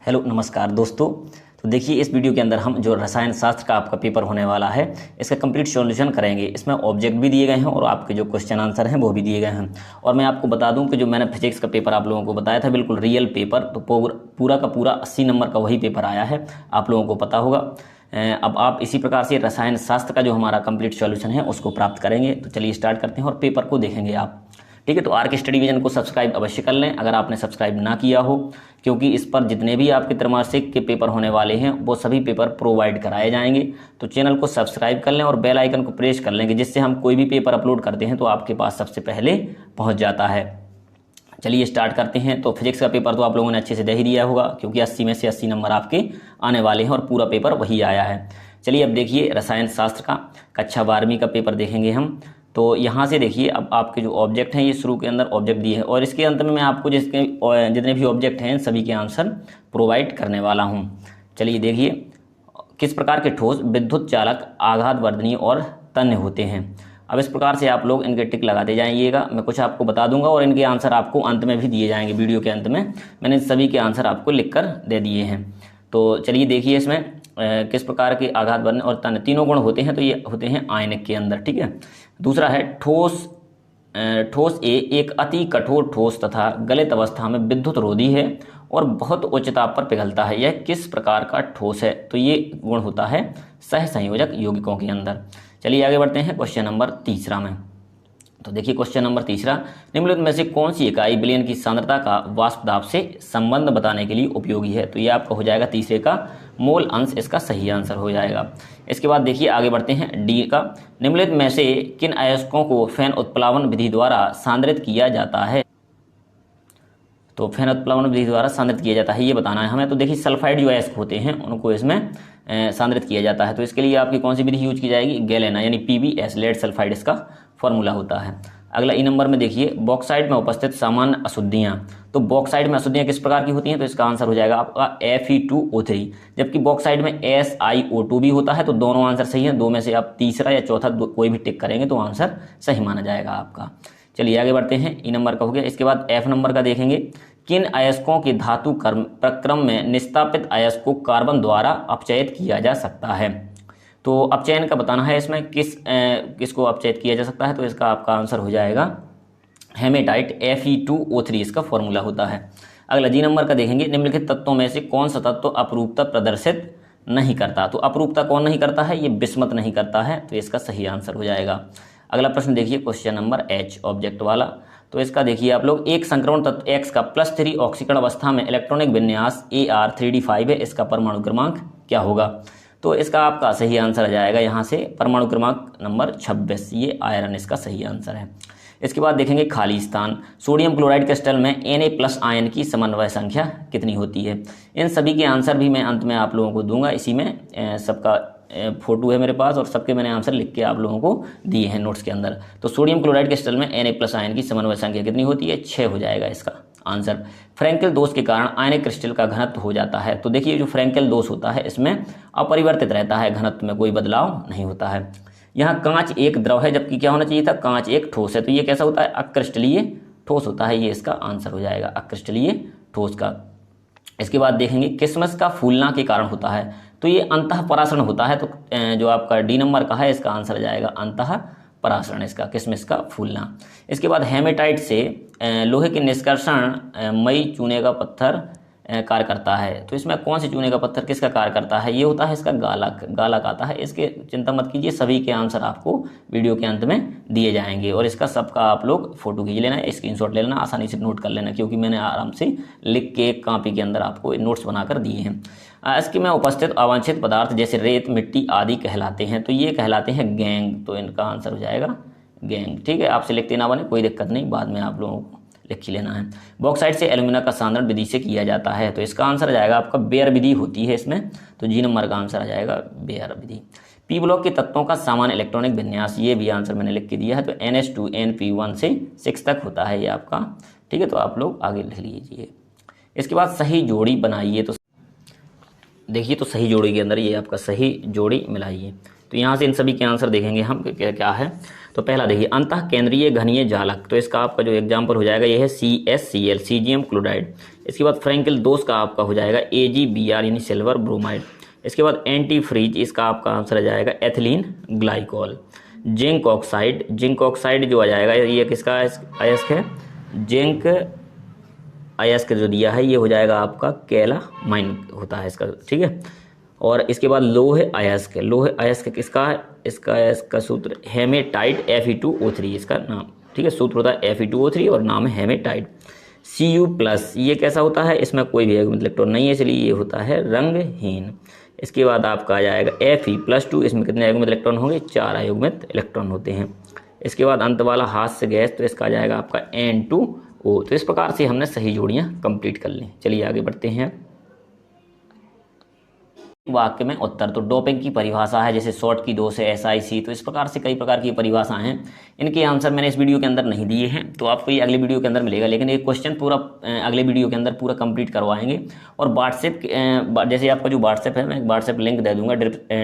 Hello नमस्कार दोस्तों। तो देखिए इस वीडियो के अंदर हम जो रसायन शास्त्र का आपका पेपर होने वाला है इसका कंप्लीट सॉल्यूशन करेंगे। इसमें ऑब्जेक्ट भी दिए गए हैं और आपके जो क्वेश्चन आंसर हैं वो भी दिए गए हैं। और मैं आपको बता दूं कि जो मैंने फिजिक्स का पेपर आप लोगों को बताया था बिल्कुल रियल पेपर, तो पूरा का पूरा 80 नंबर का वही पेपर आया है, आप लोगों को पता होगा। अब आप इसी प्रकार से रसायन शास्त्र का जो हमारा कंप्लीट सॉल्यूशन है उसको प्राप्त करेंगे। तो चलिए स्टार्ट करते हैं और पेपर को देखेंगे आप। ठीक है, तो आर के स्टडी विजन को सब्सक्राइब अवश्य कर लें अगर आपने सब्सक्राइब ना किया हो, क्योंकि इस पर जितने भी आपके त्रैमासिक के पेपर होने वाले हैं वो सभी पेपर प्रोवाइड कराए जाएंगे। तो चैनल को सब्सक्राइब कर लें और बेल आइकन को प्रेस कर लेंगे, जिससे हम कोई भी पेपर अपलोड करते हैं तो आपके पास सबसे पहले पहुंच जाता है। चलिए स्टार्ट करते हैं। तो फिजिक्स का पेपर तो आप लोगों ने अच्छे से दे ही दिया होगा, क्योंकि 80 में से 80 नंबर आपके आने वाले हैं और पूरा पेपर वही आया है। चलिए अब देखिए रसायन शास्त्र का कक्षा 12वीं का पेपर देखेंगे हम। तो यहाँ से देखिए अब आपके जो ऑब्जेक्ट हैं ये शुरू के अंदर ऑब्जेक्ट दिए हैं और इसके अंत में मैं आपको जितने भी ऑब्जेक्ट हैं सभी के आंसर प्रोवाइड करने वाला हूँ। चलिए देखिए किस प्रकार के ठोस विद्युत चालक आघात वर्धनीय और तन्य होते हैं। अब इस प्रकार से आप लोग इनके टिक लगाते जाइएगा। मैं कुछ आपको बता दूंगा और इनके आंसर आपको अंत में भी दिए जाएंगे। वीडियो के अंत में मैंने सभी के आंसर आपको लिख कर दे दिए हैं। तो चलिए देखिए इसमें किस प्रकार के आघात वर्धनीय और तन्य तीनों गुण होते हैं। तो ये होते हैं आयनिक के अंदर। ठीक है, दूसरा है ठोस ए एक अति कठोर ठोस तथा गलित अवस्था में विद्युत रोधी है और बहुत उच्च ताप पर पिघलता है। यह किस प्रकार का ठोस है? तो ये गुण होता है सहसंयोजक यौगिकों के अंदर। चलिए आगे बढ़ते हैं क्वेश्चन नंबर 3 में। तो देखिए क्वेश्चन नंबर 3, निम्नलिखित में से कौन सी इकाई विलयन की सांद्रता का वाष्प दाब से संबंध बताने के लिए उपयोगी है? तो ये आपका हो जाएगा तीसरे का मोल अंश, इसका सही आंसर हो जाएगा। इसके बाद देखिए आगे बढ़ते हैं डी का, निम्नलिखित में से किन अयस्कों को फैन उत्प्लावन विधि द्वारा सांद्रित किया जाता है? तो फैन उत्प्लावन विधि द्वारा सांद्रित किया जाता है ये बताना है हमें। तो देखिए सल्फाइड जो अयस्क होते हैं उनको इसमें सांद्रित किया जाता है। तो इसके लिए आपकी कौन सी विधि यूज की जाएगी? गैलेना यानी PbS लेड सल्फाइड इसका फॉर्मूला होता है। अगला ई नंबर में देखिए बॉक्साइड में उपस्थित सामान्य अशुद्धियां। तो बॉक्साइड में अशुद्धियां किस प्रकार की होती हैं? तो इसका आंसर हो जाएगा आपका Fe2O3, जबकि बॉक्साइड में SiO2 भी होता है। तो दोनों आंसर सही है। दो में से आप तीसरा या चौथा कोई भी टिक करेंगे तो आंसर सही माना जाएगा आपका। चलिए आगे बढ़ते हैं। ई नंबर का हो गया। इसके बाद F नंबर का देखेंगे, किन अयस्कों के धातु प्रक्रम में निस्तापित अयस्क को कार्बन द्वारा अपचयित किया जा सकता है? तो अपचयन का बताना है इसमें किसको अपचयित किया जा सकता है। तो इसका आपका आंसर हो जाएगा हेमेटाइट Fe2O3 इसका फॉर्मूला होता है। अगला जी नंबर का देखेंगे, निम्नलिखित तत्वों में से कौन सा तत्व अपरूपता प्रदर्शित नहीं करता? तो अपरूपता कौन नहीं करता है? ये बिस्मथ नहीं करता है। तो इसका सही आंसर हो जाएगा। अगला प्रश्न देखिए क्वेश्चन नंबर H ऑब्जेक्ट वाला। तो इसका देखिए आप लोग, एक संक्रमण तत्व X का +3 ऑक्सीकरण अवस्था में इलेक्ट्रॉनिक विन्यास Ar3d5 है, इसका परमाणु क्रमांक क्या होगा? तो इसका आपका सही आंसर आ जाएगा यहाँ से परमाणु क्रमांक नंबर 26, ये आयरन इसका सही आंसर है। इसके बाद देखेंगे खाली स्थान, सोडियम क्लोराइड क्रिस्टल में Na+ आयन की समन्वय संख्या कितनी होती है? इन सभी के आंसर भी मैं अंत में आप लोगों को दूंगा। इसी में सबका फोटो है मेरे पास और सबके मैंने आंसर लिख के आप लोगों को दिए हैं नोट्स के अंदर। तो सोडियम क्लोराइड क्रिस्टल में Na+ आयन की समन्वय संख्या कितनी होती है? 6 हो जाएगा इसका आंसर। फ्रैंकेल दोष के कारण आयनिक क्रिस्टल का घनत्व हो जाता है। तो देखिए जो फ्रैंकेल दोष होता है इसमें अपरिवर्तित रहता है, घनत्व में कोई बदलाव नहीं होता है। यहाँ कांच एक द्रव है, जबकि क्या होना चाहिए था? कांच एक ठोस है। तो ये कैसा होता है? अक्रिस्टलीय ठोस होता है। ये इसका आंसर हो जाएगा अक्रिस्टलीय ठोस का। इसके बाद देखेंगे किसमिस का फूलना के कारण होता है। तो ये अंतः परासरण होता है। तो जो आपका डी नंबर का है इसका आंसर आ जाएगा अंतः परासरण, इसका किसमिस का फूलना। इसके बाद हेमेटाइट से लोहे के निष्कर्षण मई चूने का पत्थर कार्य करता है। तो इसमें कौन से चूने का पत्थर किसका कार्य करता है? ये होता है इसका गालक आता है। इसके चिंता मत कीजिए, सभी के आंसर आपको वीडियो के अंत में दिए जाएंगे और इसका सबका आप लोग फोटो खींच लेना, स्क्रीनशॉट ले लेना, आसानी से नोट कर लेना, क्योंकि मैंने आराम से लिख के एक कॉपी के अंदर आपको नोट्स बनाकर दिए हैं। इसके में उपस्थित अवांछित पदार्थ जैसे रेत, मिट्टी आदि कहलाते हैं। तो ये कहलाते हैं गैंग। तो इनका आंसर हो जाएगा गैंग। ठीक है, आपसे लिखते ना बने, कोई दिक्कत नहीं, बाद में आप लोगों को लिख ही लेना है। बॉक्साइड से एल्यूमिना का सांद्रण विधि से किया जाता है। तो इसका आंसर आ जाएगा आपका बेयर विधि होती है इसमें। तो जी नंबर का आंसर आ जाएगा बेयर विधि। पी ब्लॉक के तत्वों का सामान्य इलेक्ट्रॉनिक विन्यास, ये भी आंसर मैंने लिख के दिया है। तो NH2 से 6 तक होता है ये आपका। ठीक है, तो आप लोग आगे लिख लीजिए। इसके बाद सही जोड़ी बनाइए। तो देखिए तो सही जोड़ी के अंदर ये आपका सही जोड़ी मिलाइए। तो यहाँ से इन सभी के आंसर देखेंगे हम क्या क्या है। तो पहला देखिए, अंतः केंद्रीय घनीय जालक, तो इसका आपका जो एग्जाम्पल हो जाएगा ये है CSCl सीजियम क्लोराइड। इसके बाद फ्रैंकल दोष का आपका हो जाएगा AgBr यानी सिल्वर ब्रोमाइड। इसके बाद एंटी फ्रीज, इसका आपका आंसर आ जाएगा एथिलीन ग्लाइकॉल। जिंक ऑक्साइड जो आ जाएगा ये किसका अयस्क है, जिंक अयस्क जो दिया है ये हो जाएगा आपका कैलामाइन होता है इसका, ठीक है। और इसके बाद लोहे अयस्क किसका है, इसका अयस्क का सूत्र हेमेटाइट Fe2O3 इसका नाम, ठीक है, सूत्र होता है Fe2O3 और नाम है हेमेटाइट। Cu+ ये कैसा होता है, इसमें कोई भी अयुग्मित इलेक्ट्रॉन नहीं है इसलिए ये होता है रंगहीन। इसके बाद आपका आ जाएगा Fe+2, इसमें कितने अयुग्मित इलेक्ट्रॉन होंगे, 4 अयुग्मित इलेक्ट्रॉन होते हैं। इसके बाद अंत वाला हास्य गैस, तो इसका आ जाएगा आपका N2O। तो इस प्रकार से हमने सही जोड़ियाँ कंप्लीट कर ली। चलिए आगे बढ़ते हैं। वाक्य में उत्तर, तो डोपिंग की परिभाषा है, जैसे शॉर्ट की दोष है, SIC, तो इस प्रकार से कई प्रकार की परिभाषा हैं। इनके आंसर मैंने इस वीडियो के अंदर नहीं दिए हैं, तो आपको ये अगले वीडियो के अंदर मिलेगा, लेकिन एक क्वेश्चन पूरा अगले वीडियो के अंदर पूरा कंप्लीट करवाएंगे। और व्हाट्सएप, जैसे आपका जो व्हाट्सएप है, मैं एक व्हाट्सएप लिंक दे दूंगा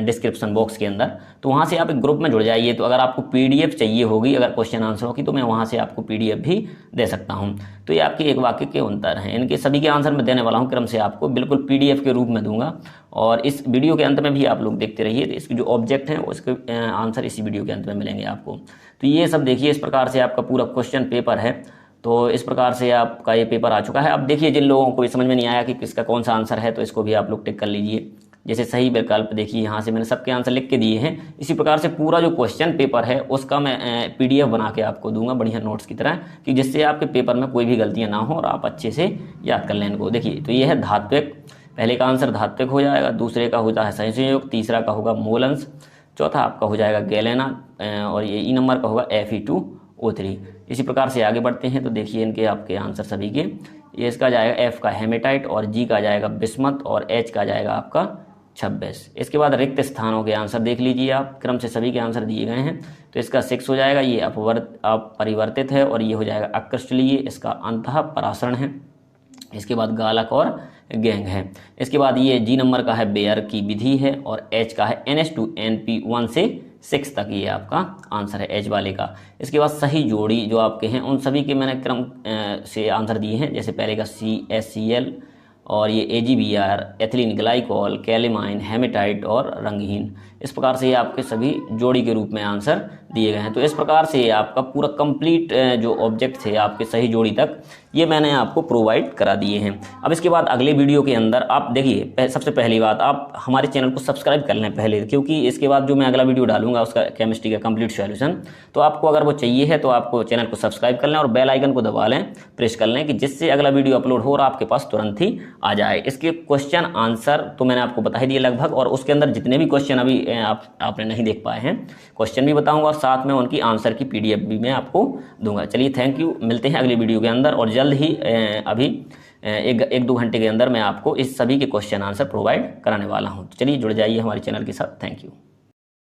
डिस्क्रिप्शन बॉक्स के अंदर, तो वहाँ से आप एक ग्रुप में जुड़ जाइए। तो अगर आपको PDF चाहिए होगी, अगर क्वेश्चन आंसर होगी, तो मैं वहाँ से आपको PDF भी दे सकता हूँ। तो ये आपके एक वाक्य के उत्तर हैं, इनके सभी के आंसर मैं देने वाला हूँ क्रम से, आपको बिल्कुल PDF के रूप में दूंगा। और इस वीडियो के अंत में भी आप लोग देखते रहिए, तो इसके जो ऑब्जेक्ट हैं उसके आंसर इसी वीडियो के अंत में मिलेंगे आपको। तो ये सब देखिए, इस प्रकार से आपका पूरा क्वेश्चन पेपर है। तो इस प्रकार से आपका ये पेपर आ चुका है। अब देखिए, जिन लोगों को समझ में नहीं आया कि किसका कौन सा आंसर है, तो इसको भी आप लोग टिक कर लीजिए। जैसे सही विकल्प देखिए, यहाँ से मैंने सबके आंसर लिख के दिए हैं। इसी प्रकार से पूरा जो क्वेश्चन पेपर है उसका मैं PDF बना के आपको दूंगा बढ़िया नोट्स की तरह, कि जिससे आपके पेपर में कोई भी गलतियाँ ना हो और आप अच्छे से याद कर लें इनको। देखिए, तो ये है धात्विक, पहले का आंसर धात्विक हो जाएगा, दूसरे का होता है संयोग, तीसरा का होगा मोलंस, चौथा आपका हो जाएगा गैलेना, और ये E नंबर का होगा Fe2O3। इसी प्रकार से आगे बढ़ते हैं। तो देखिए इनके आपके आंसर सभी के, ये इसका जाएगा F का हेमेटाइट, और G का जाएगा बिस्मत, और H का जाएगा आपका 26। इसके बाद रिक्त स्थानों के आंसर देख लीजिए आप, क्रम से सभी के आंसर दिए गए हैं। तो इसका 6 हो जाएगा, ये अपरिवर्तित है, और ये हो जाएगा अक्रिस्टलीय, इसका अंतः परासरण है। इसके बाद गालक और गैंग है। इसके बाद ये G नंबर का है बेयर की विधि है, और H का है NH2NP1 से 6 तक, ये आपका आंसर है H वाले का। इसके बाद सही जोड़ी जो आपके हैं उन सभी के मैंने क्रम से आंसर दिए हैं। जैसे पहले का CSCl, और ये AgBr, ethylene glycol, calamine, haematite और रंगहीन। इस प्रकार से ये आपके सभी जोड़ी के रूप में आंसर दिए गए हैं। तो इस प्रकार से आपका पूरा कंप्लीट जो ऑब्जेक्ट थे आपके सही जोड़ी तक, ये मैंने आपको प्रोवाइड करा दिए हैं। अब इसके बाद अगले वीडियो के अंदर आप देखिए, सबसे पहली बात आप हमारे चैनल को सब्सक्राइब कर लें पहले, क्योंकि इसके बाद जो मैं अगला वीडियो डालूंगा उसका केमिस्ट्री का कंप्लीट सॉल्यूशन, तो आपको अगर वो चाहिए है तो आपको चैनल को सब्सक्राइब कर लें और बेल आइकन को दबा लें, प्रेस कर लें, कि जिससे अगला वीडियो अपलोड हो और आपके पास तुरंत ही आ जाए। इसके क्वेश्चन आंसर तो मैंने आपको बता ही दिए लगभग, और उसके अंदर जितने भी क्वेश्चन अभी आपने नहीं देख पाए हैं, क्वेश्चन भी बताऊंगा और साथ में उनकी आंसर की PDF भी मैं आपको दूंगा। चलिए थैंक यू, मिलते हैं अगली वीडियो के अंदर, और जल्द ही अभी 1-2 घंटे के अंदर मैं आपको इस सभी के क्वेश्चन आंसर प्रोवाइड कराने वाला हूँ। चलिए जुड़ जाइए हमारे चैनल के साथ। Thank you.